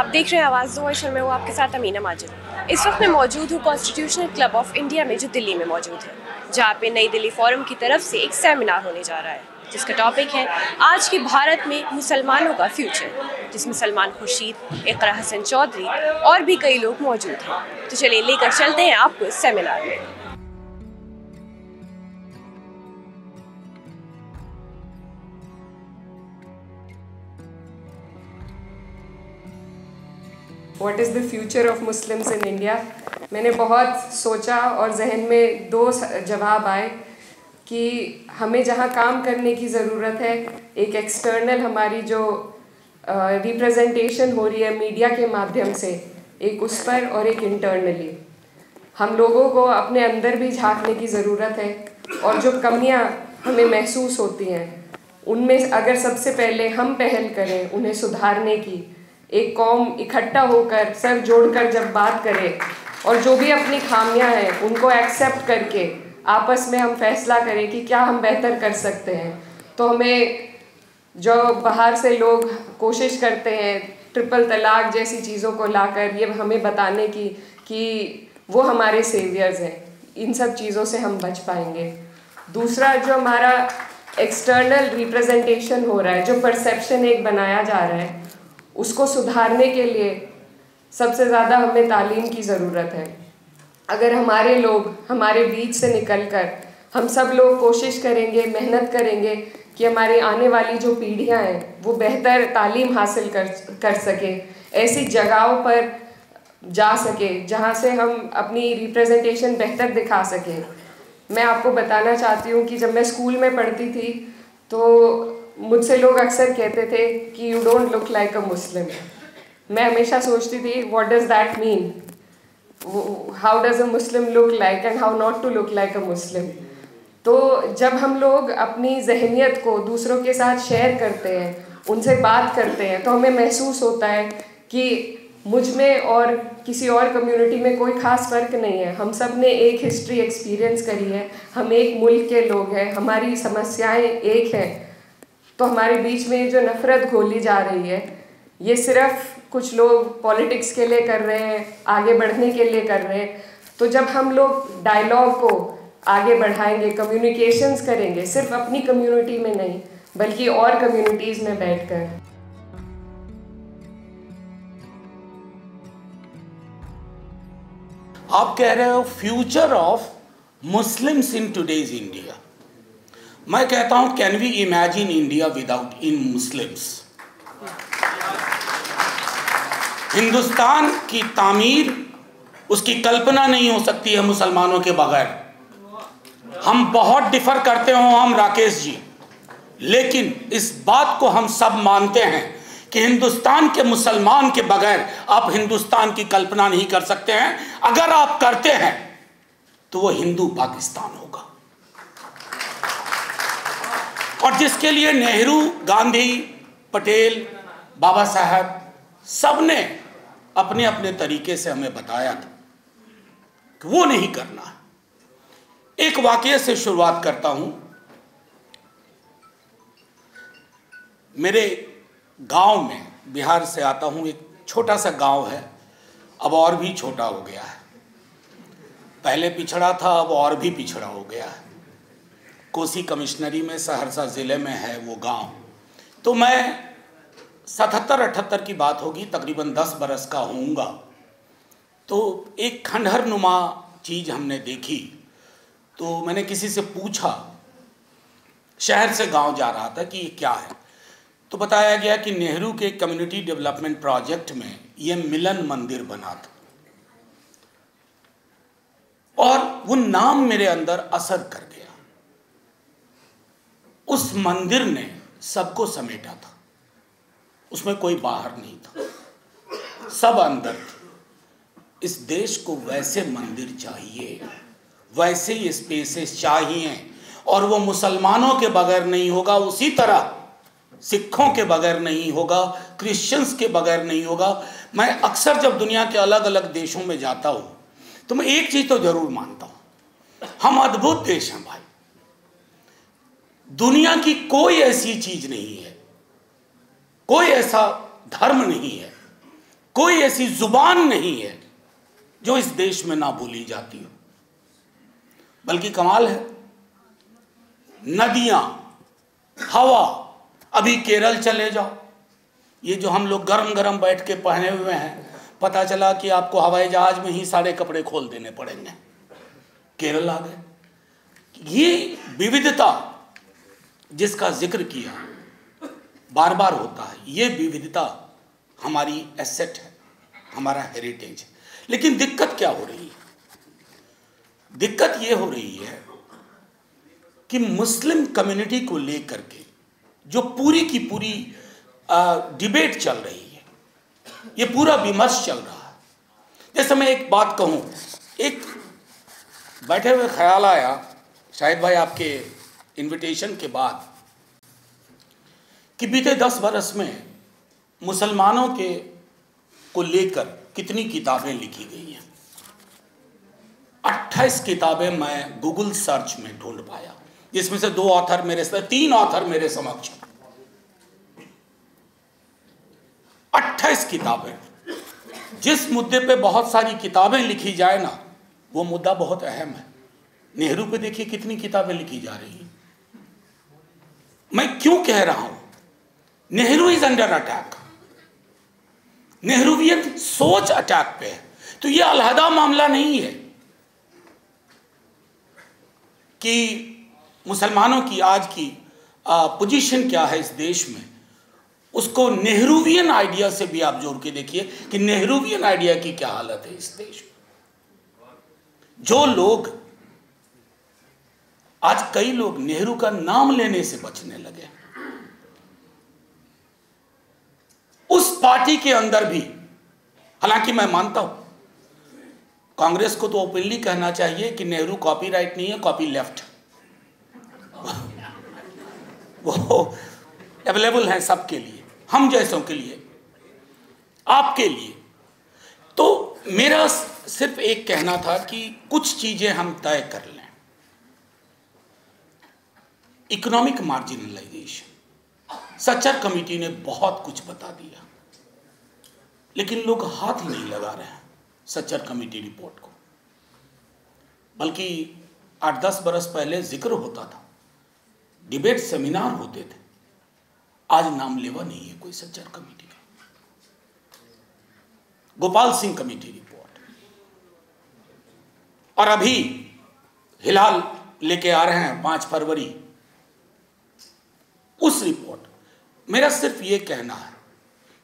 आप देख रहे हैं आवाज़ दो में हूँ आपके साथ अमीना माजिद। इस वक्त मैं मौजूद हूँ कॉन्स्टिट्यूशनल क्लब ऑफ इंडिया में जो दिल्ली में मौजूद है, जहाँ पे नई दिल्ली फोरम की तरफ से एक सेमिनार होने जा रहा है जिसका टॉपिक है आज के भारत में मुसलमानों का फ्यूचर, जिसमें सलमान खुर्शीद, इकरा हसन चौधरी और भी कई लोग मौजूद हैं। तो चलिए लेकर चलते हैं आपको इस सेमिनार में। What is the future of Muslims in India. मैंने बहुत सोचा और जहन में दो जवाब आए कि हमें जहाँ काम करने की ज़रूरत है, एक एक्सटर्नल हमारी जो रिप्रेजेंटेशन हो रही है मीडिया के माध्यम से, एक उस पर, और एक इंटरनली हम लोगों को अपने अंदर भी झांकने की ज़रूरत है। और जो कमियाँ हमें महसूस होती हैं उनमें अगर सबसे पहले हम पहल करें उन्हें सुधारने की, एक कौम इकट्ठा होकर सर जोड़कर जब बात करें और जो भी अपनी खामियां हैं उनको एक्सेप्ट करके आपस में हम फैसला करें कि क्या हम बेहतर कर सकते हैं, तो हमें जो बाहर से लोग कोशिश करते हैं ट्रिपल तलाक जैसी चीज़ों को लाकर ये हमें बताने की कि वो हमारे सेवियर्स हैं, इन सब चीज़ों से हम बच पाएंगे। दूसरा, जो हमारा एक्सटर्नल रिप्रेजेंटेशन हो रहा है, जो परसेप्शन एक बनाया जा रहा है, उसको सुधारने के लिए सबसे ज़्यादा हमें तालीम की ज़रूरत है। अगर हमारे लोग हमारे बीच से निकलकर हम सब लोग कोशिश करेंगे, मेहनत करेंगे कि हमारी आने वाली जो पीढ़ियां हैं वो बेहतर तालीम हासिल कर सके, ऐसी जगहों पर जा सके जहां से हम अपनी रिप्रेजेंटेशन बेहतर दिखा सकें। मैं आपको बताना चाहती हूँ कि जब मैं स्कूल में पढ़ती थी तो मुझसे लोग अक्सर कहते थे कि you don't look like a Muslim. मैं हमेशा सोचती थी what does that mean, how does a Muslim look like and how not to look like a Muslim. तो जब हम लोग अपनी जहनियत को दूसरों के साथ शेयर करते हैं, उनसे बात करते हैं, तो हमें महसूस होता है कि मुझ में और किसी और कम्युनिटी में कोई ख़ास फ़र्क नहीं है। हम सब ने एक हिस्ट्री एक्सपीरियंस करी है, हम एक मुल्क के लोग हैं, हमारी समस्याएं एक हैं। तो हमारे बीच में जो नफ़रत घोली जा रही है ये सिर्फ कुछ लोग पॉलिटिक्स के लिए कर रहे हैं, आगे बढ़ने के लिए कर रहे हैं। तो जब हम लोग डायलॉग को आगे बढ़ाएंगे, कम्युनिकेशंस करेंगे, सिर्फ अपनी कम्युनिटी में नहीं बल्कि और कम्युनिटीज़ में बैठकर। आप कह रहे हो future of Muslims in today's India. मैं कहता हूं can we imagine India without in Muslims. Hindustan की तामीर, उसकी कल्पना नहीं हो सकती है मुसलमानों के बगैर। हम बहुत डिफर करते हो हम राकेश जी, लेकिन इस बात को हम सब मानते हैं कि हिंदुस्तान के मुसलमान के बगैर आप हिंदुस्तान की कल्पना नहीं कर सकते हैं। अगर आप करते हैं तो वो हिंदू पाकिस्तान होगा, और जिसके लिए नेहरू, गांधी, पटेल, बाबा साहब सब ने अपने अपने तरीके से हमें बताया था कि वो नहीं करना है। एक वाकये से शुरुआत करता हूं। मेरे गांव में, बिहार से आता हूं, एक छोटा सा गांव है, अब और भी छोटा हो गया है। पहले पिछड़ा था, अब और भी पिछड़ा हो गया है। कोसी कमिश्नरी में, सहरसा ज़िले में है वो गांव। तो मैं 77-78 की बात होगी, तकरीबन 10 बरस का होऊंगा। तो एक खंडहर नुमा चीज़ हमने देखी। तो मैंने किसी से पूछा, शहर से गांव जा रहा था, कि ये क्या है। तो बताया गया कि नेहरू के कम्युनिटी डेवलपमेंट प्रोजेक्ट में ये मिलन मंदिर बना था, और वो नाम मेरे अंदर असर कर गया। उस मंदिर ने सबको समेटा था, उसमें कोई बाहर नहीं था, सब अंदर थे। इस देश को वैसे मंदिर चाहिए, वैसे ही स्पेसेस चाहिए, और वो मुसलमानों के बगैर नहीं होगा, उसी तरह सिखों के बगैर नहीं होगा, क्रिश्चियंस के बगैर नहीं होगा। मैं अक्सर जब दुनिया के अलग अलग देशों में जाता हूँ तो मैं एक चीज़ तो जरूर मानता हूँ, हम अद्भुत देश हैं भाई। दुनिया की कोई ऐसी चीज़ नहीं है, कोई ऐसा धर्म नहीं है, कोई ऐसी जुबान नहीं है जो इस देश में ना बोली जाती हो। बल्कि कमाल है, नदियां, हवा, अभी केरल चले जाओ, ये जो हम लोग गरम गरम बैठ के पहने हुए हैं, पता चला कि आपको हवाई जहाज में ही सारे कपड़े खोल देने पड़ेंगे। केरल आ गए। ये विविधता जिसका जिक्र किया बार बार होता है, ये विविधता हमारी एसेट है, हमारा हेरिटेज है। लेकिन दिक्कत क्या हो रही है? दिक्कत ये हो रही है कि मुस्लिम कम्युनिटी को लेकर के जो पूरी की पूरी डिबेट चल रही है, ये पूरा विमर्श चल रहा है। जैसे मैं एक बात कहूं, एक बैठे हुए ख्याल आया शाहिद भाई आपके इनविटेशन के बाद कि बीते 10 बरस में मुसलमानों के को लेकर कितनी किताबें लिखी गई हैं। 28 किताबें मैं गूगल सर्च में ढूंढ पाया, जिसमें से 3 ऑथर मेरे समक्ष। 28 किताबें। जिस मुद्दे पे बहुत सारी किताबें लिखी जाए ना, वो मुद्दा बहुत अहम है। नेहरू पे देखिए कितनी किताबें लिखी जा रही हैं। मैं क्यों कह रहा हूं? Nehru is under attack. Nehruvian सोच अटैक पे है। तो ये अलहदा मामला नहीं है कि मुसलमानों की आज की पोजीशन क्या है इस देश में, उसको नेहरूवियन आइडिया से भी आप जोड़ के देखिए कि नेहरूवियन आइडिया की क्या हालत है इस देश में। जो लोग आज, कई लोग नेहरू का नाम लेने से बचने लगे। उस पार्टी के अंदर भी, हालांकि मैं मानता हूं कांग्रेस को तो ओपनली कहना चाहिए कि नेहरू कॉपीराइट नहीं है, कॉपी लेफ्ट। वो अवेलेबल है सबके लिए, हम जैसों के लिए, आपके लिए। तो मेरा सिर्फ एक कहना था कि कुछ चीजें हम तय कर लें। इकोनॉमिक मार्जिनलाइजेशन, सच्चर कमेटी ने बहुत कुछ बता दिया, लेकिन लोग हाथ ही नहीं लगा रहे हैं सच्चर कमेटी रिपोर्ट को। बल्कि 8-10 बरस पहले जिक्र होता था, डिबेट सेमिनार होते थे, आज नाम लेवा नहीं है कोई सच्चर कमेटी का। गोपाल सिंह कमेटी रिपोर्ट, और अभी हिलाल लेके आ रहे हैं 5 फरवरी उस रिपोर्ट। मेरा सिर्फ ये कहना है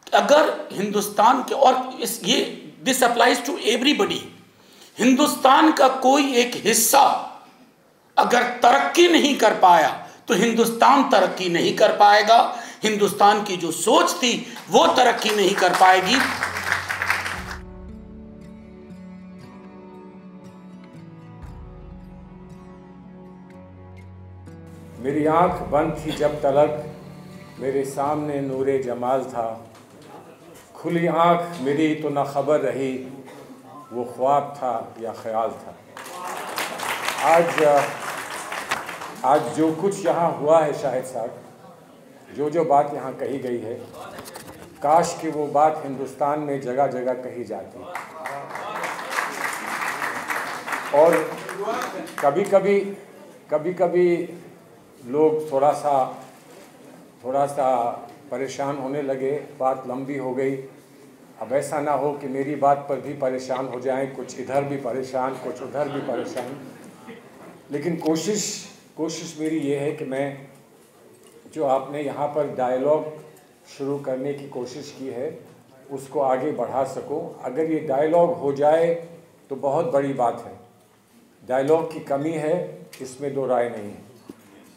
कि अगर हिंदुस्तान के, और this applies to everybody, Hindustan का कोई एक हिस्सा अगर तरक्की नहीं कर पाया तो हिंदुस्तान तरक्की नहीं कर पाएगा। हिंदुस्तान की जो सोच थी वो तरक्की नहीं कर पाएगी। मेरी आंख बंद थी जब तलक मेरे सामने नूरे जमाल था, खुली आंख मेरी तो न खबर रही वो ख्वाब था या ख्याल था। आज जो कुछ यहाँ हुआ है शाहिद साहब, जो बात यहाँ कही गई है, काश कि वो बात हिंदुस्तान में जगह जगह कही जाती। और कभी कभी लोग थोड़ा सा परेशान होने लगे, बात लंबी हो गई। अब ऐसा ना हो कि मेरी बात पर भी परेशान हो जाएं, कुछ इधर भी परेशान, कुछ उधर भी परेशान। लेकिन कोशिश मेरी ये है कि मैं जो आपने यहाँ पर डायलॉग शुरू करने की कोशिश की है उसको आगे बढ़ा सकूं। अगर ये डायलॉग हो जाए तो बहुत बड़ी बात है। डायलॉग की कमी है, इसमें दो राय नहीं है।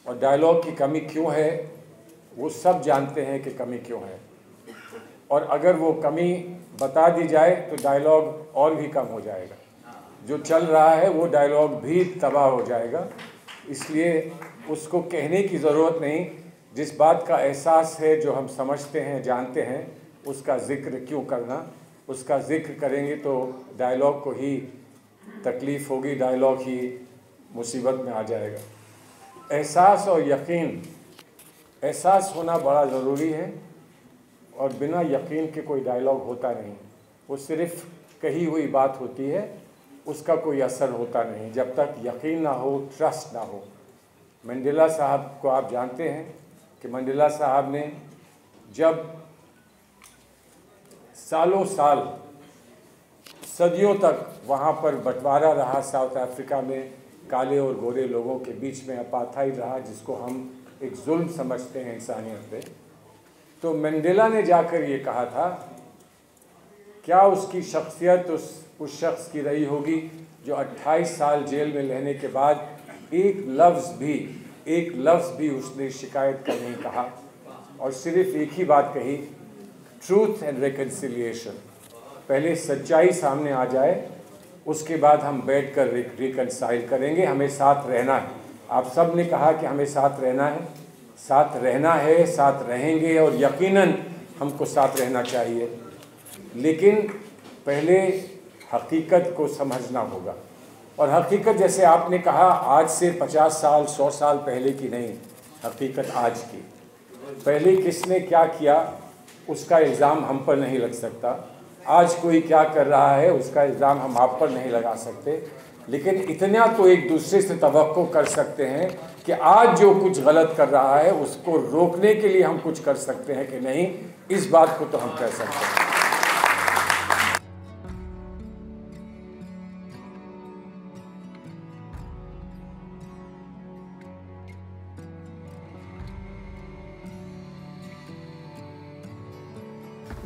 और डायलॉग की कमी क्यों है वो सब जानते हैं कि कमी क्यों है। और अगर वो कमी बता दी जाए तो डायलॉग और भी कम हो जाएगा। जो चल रहा है वो डायलॉग भी तबाह हो जाएगा। इसलिए उसको कहने की ज़रूरत नहीं। जिस बात का एहसास है, जो हम समझते हैं, जानते हैं, उसका ज़िक्र क्यों करना। उसका ज़िक्र करेंगे तो डायलॉग को ही तकलीफ़ होगी, डायलॉग ही मुसीबत में आ जाएगा। एहसास और यकीन, एहसास होना बड़ा ज़रूरी है और बिना यकीन के कोई डायलॉग होता नहीं। वो सिर्फ कही हुई बात होती है, उसका कोई असर होता नहीं जब तक यकीन ना हो, ट्रस्ट ना हो। मंडेला साहब को आप जानते हैं कि मंडेला साहब ने जब सालों साल, सदियों तक वहाँ पर बंटवारा रहा साउथ अफ्रीका में, काले और गोरे लोगों के बीच में अपार्थाइड रहा, जिसको हम एक जुल्म समझते हैं इंसानियत पे, तो मंडेला ने जाकर ये कहा था, क्या उसकी शख्सियत उस शख्स की रही होगी जो 28 साल जेल में रहने के बाद एक लफ्ज़ भी उसने शिकायत का नहीं कहा और सिर्फ एक ही बात कही, ट्रूथ एंड रिकन्सिलिएशन। पहले सच्चाई सामने आ जाए, उसके बाद हम बैठकर रिकन्साइल करेंगे, हमें साथ रहना है। आप सब ने कहा कि हमें साथ रहना है, साथ रहेंगे और यकीनन हमको साथ रहना चाहिए, लेकिन पहले हकीकत को समझना होगा। और हकीकत, जैसे आपने कहा, आज से 50 साल 100 साल पहले की नहीं, हकीकत आज की। पहले किसने क्या किया उसका इल्ज़ाम हम पर नहीं लग सकता, आज कोई क्या कर रहा है उसका इल्ज़ाम हम आप पर नहीं लगा सकते, लेकिन इतना तो एक दूसरे से तवक्को कर सकते हैं कि आज जो कुछ गलत कर रहा है उसको रोकने के लिए हम कुछ कर सकते हैं कि नहीं, इस बात को तो हम कह सकते हैं।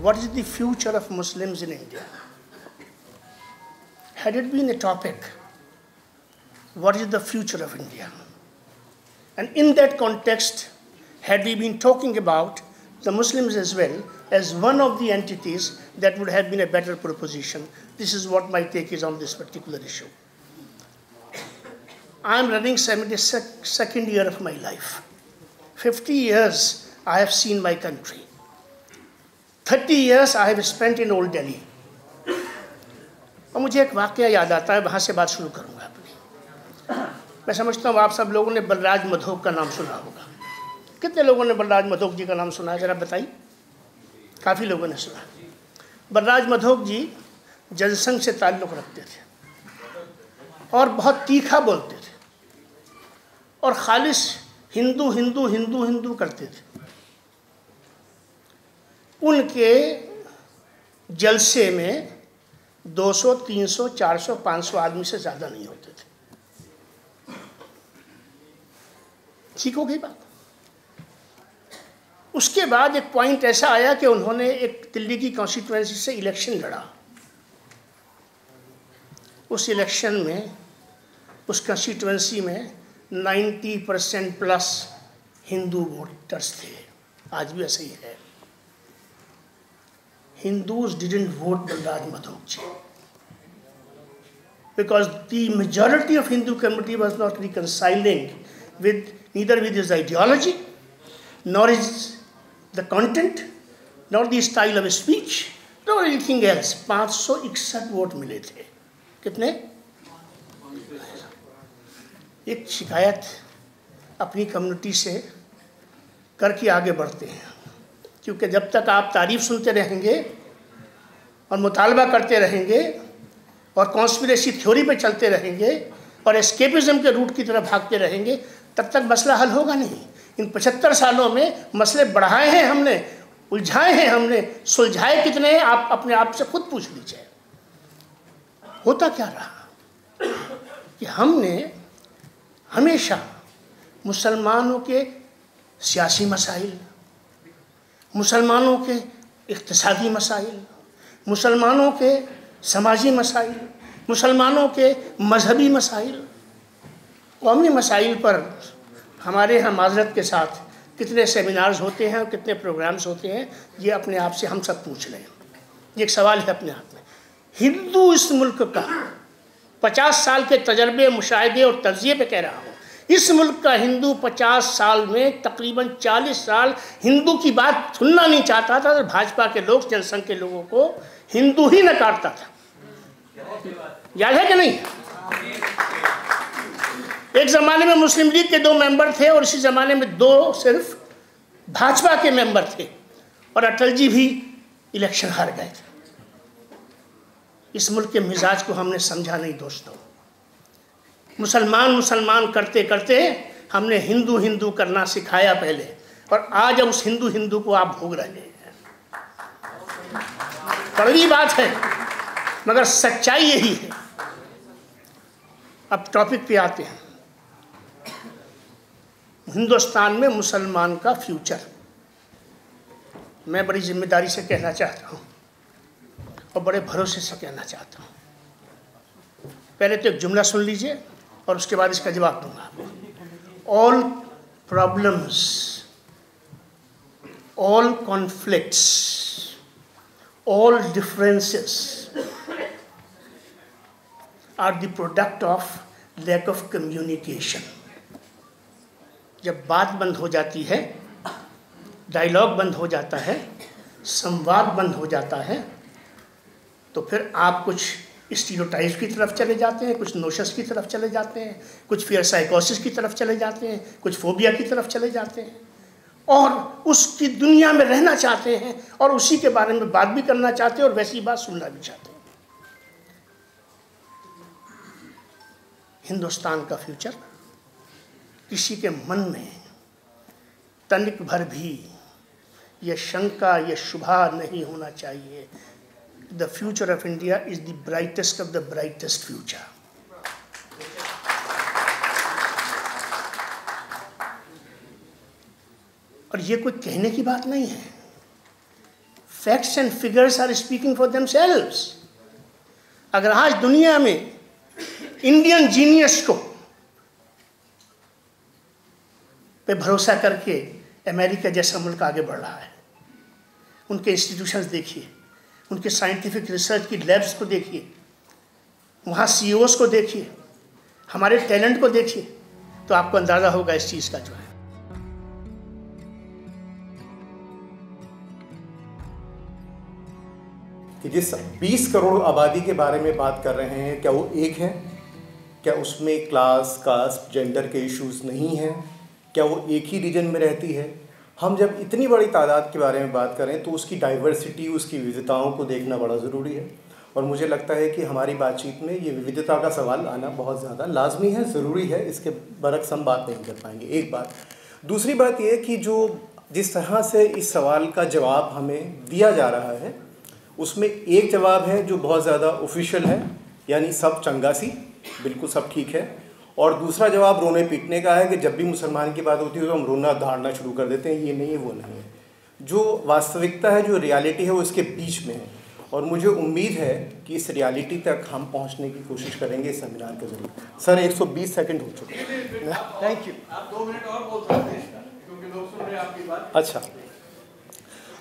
What is the future of Muslims in India? Had it been a topic, what is the future of India? And in that context, had we been talking about the Muslims as well as one of the entities, that would have been a better proposition. This is what my take is on this particular issue. I am running 72nd year of my life. 50 years I have seen my country. 30 years I have spent in Old Delhi. और मुझे एक वाक़या याद आता है, वहाँ से बात शुरू करूँगा अपनी। मैं समझता हूँ आप सब लोगों ने बलराज मधोक का नाम सुना होगा। कितने लोगों ने बलराज मधोक जी का नाम सुना है, ज़रा बताइए। काफ़ी लोगों ने सुना। बलराज मधोक जी जनसंघ से ताल्लुक़ रखते थे और बहुत तीखा बोलते थे और खालिश हिंदू हिंदू हिंदू हिंदू करते थे। उनके जलसे में 200, 300, 400, 500 आदमी से ज़्यादा नहीं होते थे। ठीक हो गई बात। उसके बाद एक पॉइंट ऐसा आया कि उन्होंने एक दिल्ली की कॉन्स्टिट्यूएंसी से इलेक्शन लड़ा। उस इलेक्शन में, उस कॉन्स्टिट्यूएंसी में 90% प्लस हिंदू वोटर्स थे। आज भी ऐसा ही है। Hindus didn't vote Balraj Madhok ji because the majority of Hindu community was not reconciling neither with his ideology, nor his the content, nor the style of speech, nor anything else. 561 vote मिले थे। कितने? एक शिकायत अपनी community से करके आगे बढ़ते हैं, क्योंकि जब तक आप तारीफ सुनते रहेंगे और मुतालबा करते रहेंगे और कॉन्स्पिरेसी थ्योरी पे चलते रहेंगे और एस्केपिज्म के रूट की तरफ भागते रहेंगे, तब तक मसला हल होगा नहीं। इन 75 सालों में मसले बढ़ाए हैं हमने, उलझाए हैं हमने, सुलझाए कितने हैं आप अपने आप से खुद पूछ लीजिए। होता क्या रहा कि हमने हमेशा मुसलमानों के सियासी मसाइल, मुसलमानों के इक़्तिसादी मसाइल, मुसलमानों के समाजी मसाइल, मुसलमानों के मजहबी मसाइल, कौमी मसाइल पर हमारे यहाँ माज़रत के साथ कितने सेमिनार्स होते हैं और कितने प्रोग्राम्स होते हैं, ये अपने आप से हम सब पूछ लें। ये एक सवाल है अपने आप में। हिंदू इस मुल्क का 50 साल के तजर्बे, मुशाहिदे और तज्ज़िये पे कह रहा हूँ, इस मुल्क का हिंदू 50 साल में तकरीबन 40 साल हिंदू की बात सुनना नहीं चाहता था। तो भाजपा के लोग, जनसंघ के लोगों को हिंदू ही नकारता था। याद है कि नहीं? एक ज़माने में मुस्लिम लीग के 2 मेंबर थे और इसी ज़माने में 2 सिर्फ भाजपा के मेंबर थे और अटल जी भी इलेक्शन हार गए थे। इस मुल्क के मिजाज को हमने समझा नहीं दोस्तों। मुसलमान मुसलमान करते करते हमने हिंदू हिंदू करना सिखाया पहले, और आज उस हिंदू हिंदू को आप भोग रहे हैं। कड़वी बात है मगर सच्चाई यही है। अब टॉपिक पे आते हैं, हिंदुस्तान में मुसलमान का फ्यूचर। मैं बड़ी जिम्मेदारी से कहना चाहता हूँ और बड़े भरोसे से कहना चाहता हूँ। पहले तो एक जुमला सुन लीजिए और उसके बाद इसका जवाब दूंगा आपको। All problems, all conflicts, all differences are the product of lack of communication. जब बात बंद हो जाती है, डायलॉग बंद हो जाता है, संवाद बंद हो जाता है, तो फिर आप कुछ स्टीरियोटाइप्स की तरफ चले जाते हैं, कुछ नोशंस की तरफ चले जाते हैं, कुछ फियर साइकोसिस की तरफ चले जाते हैं, कुछ फोबिया की तरफ चले जाते हैं, और उसकी दुनिया में रहना चाहते हैं और उसी के बारे में बात भी करना चाहते हैं और वैसी बात सुनना भी चाहते हैं। हिंदुस्तान का फ्यूचर किसी के मन में तनिक भर भी यह शंका, यह शुभा नहीं होना चाहिए। The future of India is the brightest of the brightest future. और ये कोई कहने की बात नहीं है। Facts and figures are speaking for themselves. अगर आज दुनिया में इंडियन जीनियस को पे भरोसा करके अमेरिका जैसा मुल्क आगे बढ़ रहा है, उनके इंस्टीट्यूशंस देखिए, उनके साइंटिफिक रिसर्च की लैब्स को देखिए, वहाँ CEOs को देखिए, हमारे टैलेंट को देखिए, तो आपको अंदाज़ा होगा इस चीज़ का जो है। कि जिस 20 करोड़ आबादी के बारे में बात कर रहे हैं, क्या वो एक है? क्या उसमें क्लास, कास्ट, जेंडर के इश्यूज नहीं हैं? क्या वो एक ही रीजन में रहती है? हम जब इतनी बड़ी तादाद के बारे में बात करें तो उसकी डाइवर्सिटी, उसकी विविधताओं को देखना बड़ा ज़रूरी है। और मुझे लगता है कि हमारी बातचीत में ये विविधता का सवाल आना बहुत ज़्यादा लाजमी है, ज़रूरी है। इसके बरक्स हम बात नहीं कर पाएंगे। एक बात। दूसरी बात ये कि जो जिस तरह से इस सवाल का जवाब हमें दिया जा रहा है, उसमें एक जवाब है जो बहुत ज़्यादा ऑफिशियल है, यानी सब चंगासी, बिल्कुल सब ठीक है। और दूसरा जवाब रोने पीटने का है कि जब भी मुसलमान की बात होती है तो हम रोना धाड़ना शुरू कर देते हैं, ये नहीं है, वो नहीं है। जो वास्तविकता है, जो रियलिटी है, वो इसके बीच में है। और मुझे उम्मीद है कि इस रियलिटी तक हम पहुंचने की कोशिश करेंगे इस सेमिनार के जरिए। सर 120 सेकंड हो चुके हैं। Thank you. आप 2 मिनट और बोल सकते हैं क्योंकि लोग सुन रहे हैं आपकी बात। अच्छा,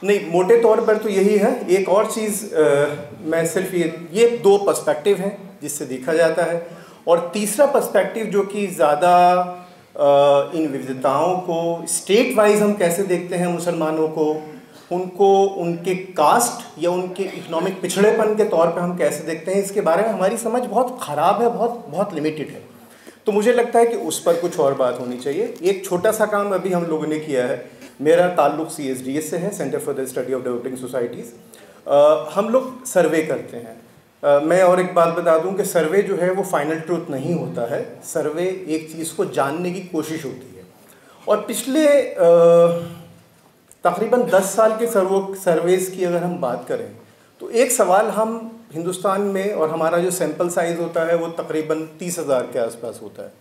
नहीं, मोटे तौर पर तो यही है। एक और चीज़ मैं सिर्फ ये 2 पर्सपेक्टिव हैं जिससे देखा जाता है, और तीसरा पर्सपेक्टिव जो कि ज़्यादा इन विविधताओं को स्टेट वाइज हम कैसे देखते हैं, मुसलमानों को, उनको उनके कास्ट या उनके इकोनॉमिक पिछड़ेपन के तौर पे हम कैसे देखते हैं, इसके बारे में हमारी समझ बहुत ख़राब है, बहुत लिमिटेड है। तो मुझे लगता है कि उस पर कुछ और बात होनी चाहिए। एक छोटा सा काम अभी हम लोगों ने किया है। मेरा ताल्लुक़ CSDS से है, centre for the study of developing societies. हम लोग सर्वे करते हैं। मैं और एक बात बता दूं कि सर्वे जो है वो फाइनल ट्रूथ नहीं होता है। सर्वे एक चीज़ को जानने की कोशिश होती है। और पिछले तकरीबन 10 साल के सर्वेज़ की अगर हम बात करें तो एक सवाल हम हिंदुस्तान में, और हमारा जो सैंपल साइज़ होता है वो तकरीबन 30,000 के आसपास होता है,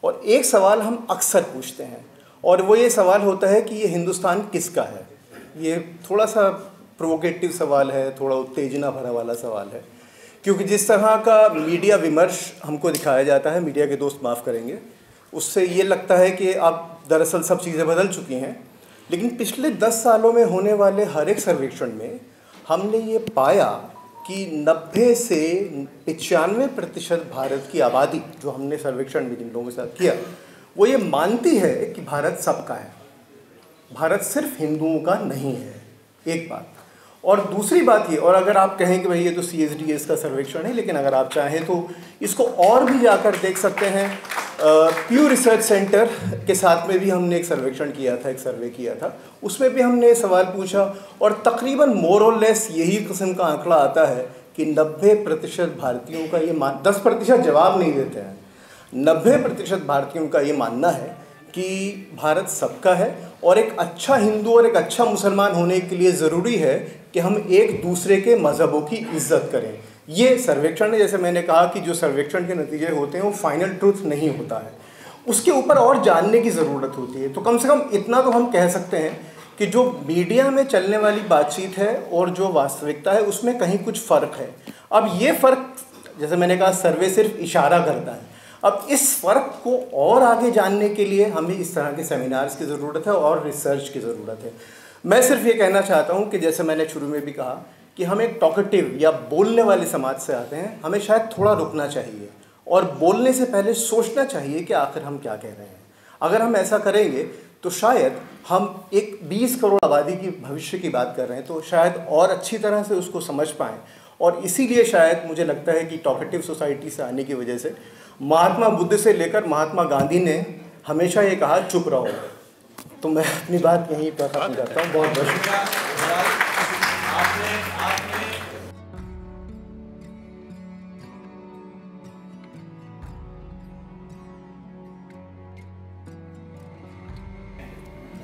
और एक सवाल हम अक्सर पूछते हैं, और वो ये सवाल होता है कि ये हिंदुस्तान किसका है। ये थोड़ा सा प्रोवोकेटिव सवाल है, थोड़ा उत्तेजना भरा वाला सवाल है, क्योंकि जिस तरह का मीडिया विमर्श हमको दिखाया जाता है, मीडिया के दोस्त माफ़ करेंगे, उससे ये लगता है कि अब दरअसल सब चीज़ें बदल चुकी हैं। लेकिन पिछले 10 सालों में होने वाले हर एक सर्वेक्षण में हमने ये पाया कि 90 से 95% भारत की आबादी, जो हमने सर्वेक्षण में जिन लोगों के साथ किया, वो ये मानती है कि भारत सबका है, भारत सिर्फ हिंदुओं का नहीं है। एक बात। और दूसरी बात ये, और अगर आप कहें कि भाई ये तो CSDS का सर्वेक्षण है, लेकिन अगर आप चाहें तो इसको और भी जाकर देख सकते हैं। प्यू रिसर्च सेंटर के साथ में भी हमने एक सर्वेक्षण किया था, एक सर्वे किया था, उसमें भी हमने सवाल पूछा, और तकरीबन मोर और लेस यही किस्म का आंकड़ा आता है कि 90% भारतीयों का ये 10% जवाब नहीं देते हैं, 90% भारतीयों का ये मानना है कि भारत सबका है और एक अच्छा हिंदू और एक अच्छा मुसलमान होने के लिए ज़रूरी है कि हम एक दूसरे के मज़हबों की इज्जत करें। ये सर्वेक्षण है, जैसे मैंने कहा कि जो सर्वेक्षण के नतीजे होते हैं वो फाइनल ट्रूथ नहीं होता है, उसके ऊपर और जानने की ज़रूरत होती है। तो कम से कम इतना तो हम कह सकते हैं कि जो मीडिया में चलने वाली बातचीत है और जो वास्तविकता है उसमें कहीं कुछ फ़र्क है। अब ये फ़र्क, जैसे मैंने कहा, सर्वे सिर्फ इशारा करता है। अब इस फ़र्क को और आगे जानने के लिए हमें इस तरह के सेमिनार्स की ज़रूरत है और रिसर्च की ज़रूरत है। मैं सिर्फ ये कहना चाहता हूँ कि जैसे मैंने शुरू में भी कहा कि हम एक टॉकेटिव या बोलने वाले समाज से आते हैं, हमें शायद थोड़ा रुकना चाहिए और बोलने से पहले सोचना चाहिए कि आखिर हम क्या कह रहे हैं। अगर हम ऐसा करेंगे तो शायद हम एक 20 करोड़ आबादी की भविष्य की बात कर रहे हैं, तो शायद और अच्छी तरह से उसको समझ पाएँ। और इसीलिए शायद मुझे लगता है कि टॉकेटिव सोसाइटी से आने की वजह से महात्मा बुद्ध से लेकर महात्मा गांधी ने हमेशा ये कहा, चुप रहो। तो मैं अपनी बात यहीं पर खत्म करता हूँ। बहुत बहुत शुक्रिया।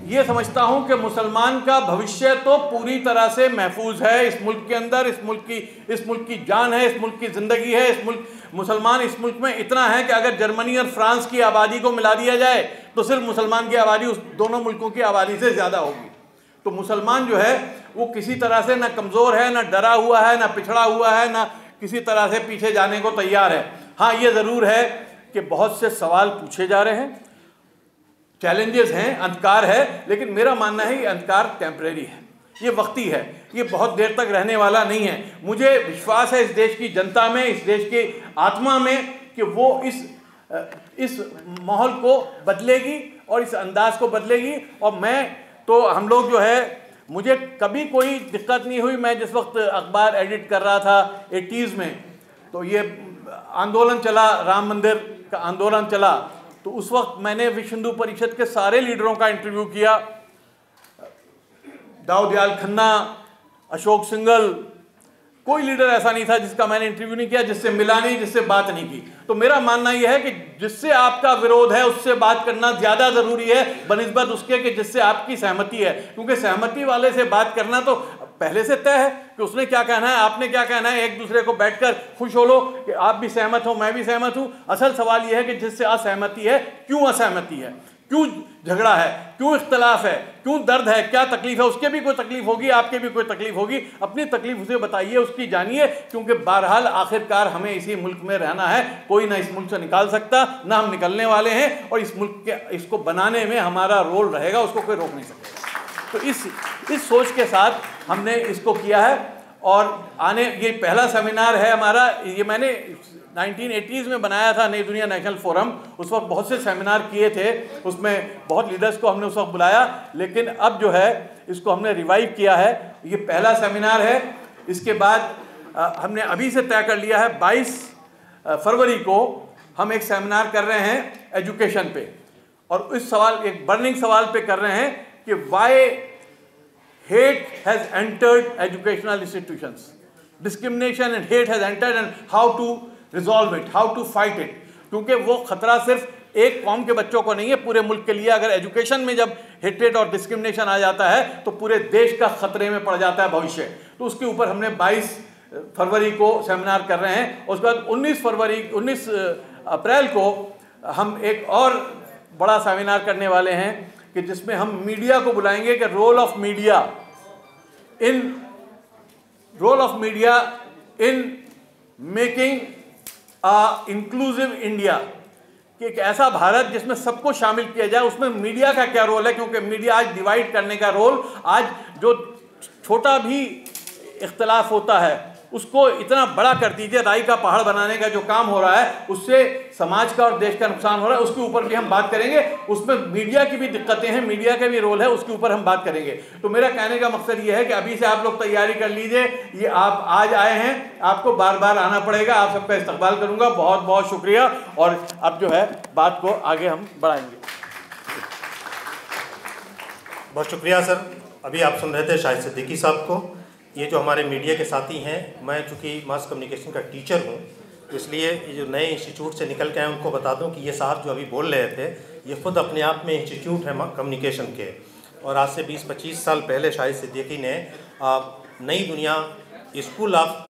ये समझता हूं कि मुसलमान का भविष्य तो पूरी तरह से महफूज है इस मुल्क के अंदर। इस मुल्क की जान है, इस मुल्क की ज़िंदगी है। मुसलमान इस मुल्क में इतना है कि अगर जर्मनी और फ्रांस की आबादी को मिला दिया जाए तो सिर्फ मुसलमान की आबादी उस दोनों मुल्कों की आबादी से ज़्यादा होगी। तो मुसलमान जो है वो किसी तरह से ना कमज़ोर है, ना डरा हुआ है, ना पिछड़ा हुआ है, ना किसी तरह से पीछे जाने को तैयार है। हाँ, ये ज़रूर है कि बहुत से सवाल पूछे जा रहे हैं, चैलेंजेस हैं, अंधकार है, लेकिन मेरा मानना है ये अंधकार टेम्परेरी है, ये वक्ती है, ये बहुत देर तक रहने वाला नहीं है। मुझे विश्वास है इस देश की जनता में, इस देश की आत्मा में कि वो इस माहौल को बदलेगी और इस अंदाज को बदलेगी। और हम लोग जो है, मुझे कभी कोई दिक्कत नहीं हुई। मैं जिस वक्त अखबार एडिट कर रहा था 80s में, तो ये आंदोलन चला, राम मंदिर का आंदोलन चला, तो उस वक्त मैंने विश्व हिंदू परिषद के सारे लीडरों का इंटरव्यू किया। दाऊद दयाल खन्ना, अशोक सिंघल, कोई लीडर ऐसा नहीं था जिसका मैंने इंटरव्यू नहीं किया, जिससे मिला नहीं, जिससे बात नहीं की। तो मेरा मानना यह है कि जिससे आपका विरोध है उससे बात करना ज़्यादा ज़रूरी है बनिस्बत उसके कि जिससे आपकी सहमति है, क्योंकि सहमति वाले से बात करना तो पहले से तय है कि उसने क्या कहना है, आपने क्या कहना है। एक दूसरे को बैठकर खुश हो लो कि आप भी सहमत हो, मैं भी सहमत हूँ। असल सवाल यह है कि जिससे असहमति है, क्यों असहमति है, क्यों झगड़ा है, क्यों इख्तलाफ है, क्यों दर्द है, क्या तकलीफ है। उसके भी कोई तकलीफ होगी, आपके भी कोई तकलीफ होगी, अपनी तकलीफ उसे बताइए, उसकी जानिए, क्योंकि बहरहाल आखिरकार हमें इसी मुल्क में रहना है। कोई ना इस मुल्क से निकाल सकता, ना हम निकलने वाले हैं, और इस मुल्क के इसको बनाने में हमारा रोल रहेगा, उसको कोई रोक नहीं सकेगा। तो इस सोच के साथ हमने इसको किया है। और ये पहला सेमिनार है हमारा। ये मैंने 1980s में बनाया था, नई दुनिया नेशनल फोरम। उस वक्त बहुत से सेमिनार किए थे, उसमें बहुत लीडर्स को हमने उस वक्त बुलाया, लेकिन अब जो है इसको हमने रिवाइव किया है। ये पहला सेमिनार है। इसके बाद हमने अभी से तय कर लिया है 22 फरवरी को हम एक सेमिनार कर रहे हैं एजुकेशन पे, और एक बर्निंग सवाल पे कर रहे हैं कि Y hate has entered educational institutions, discrimination and hate has entered, and how to resolve it, how to fight it। क्योंकि वो खतरा सिर्फ एक कौम के बच्चों को नहीं है, पूरे मुल्क के लिए। अगर एजुकेशन में जब हेट्रेड और डिस्क्रिमिनेशन आ जाता है तो पूरे देश का खतरे में पड़ जाता है भविष्य। तो उसके ऊपर हमने 22 फरवरी को सेमिनार कर रहे हैं। उसके बाद 19 अप्रैल को हम एक और बड़ा सेमिनार करने वाले हैं कि जिसमें हम मीडिया को बुलाएंगे कि role of media in making inclusive India, कि एक ऐसा भारत जिसमें सबको शामिल किया जाए, उसमें मीडिया का क्या रोल है। क्योंकि मीडिया आज डिवाइड करने का रोल, आज जो छोटा भी इख्तलाफ होता है उसको इतना बड़ा कर दीजिए, राई का पहाड़ बनाने का जो काम हो रहा है उससे समाज का और देश का नुकसान हो रहा है। उसके ऊपर भी हम बात करेंगे। उसमें मीडिया की भी दिक्कतें हैं, मीडिया का भी रोल है, उसके ऊपर हम बात करेंगे। तो मेरा कहने का मकसद ये है कि अभी से आप लोग तैयारी कर लीजिए। ये आप आज आए हैं, आपको बार बार आना पड़ेगा। आप सबका इस्तकबाल करूँगा। बहुत बहुत शुक्रिया। और अब जो है बात को आगे हम बढ़ाएंगे। बहुत शुक्रिया सर। अभी आप सुन रहे थे शाहिद सिद्दीकी साहब को। ये जो हमारे मीडिया के साथी हैं, मैं चूँकि मास कम्युनिकेशन का टीचर हूँ, तो इसलिए ये जो नए इंस्टीट्यूट से निकल के आए उनको बता दूं कि ये साहब जो अभी बोल रहे थे, ये ख़ुद अपने आप में इंस्टीट्यूट है कम्युनिकेशन के, और आज से 20-25 साल पहले शाहिद सिद्दीकी ने नई दुनिया स्कूल ऑफ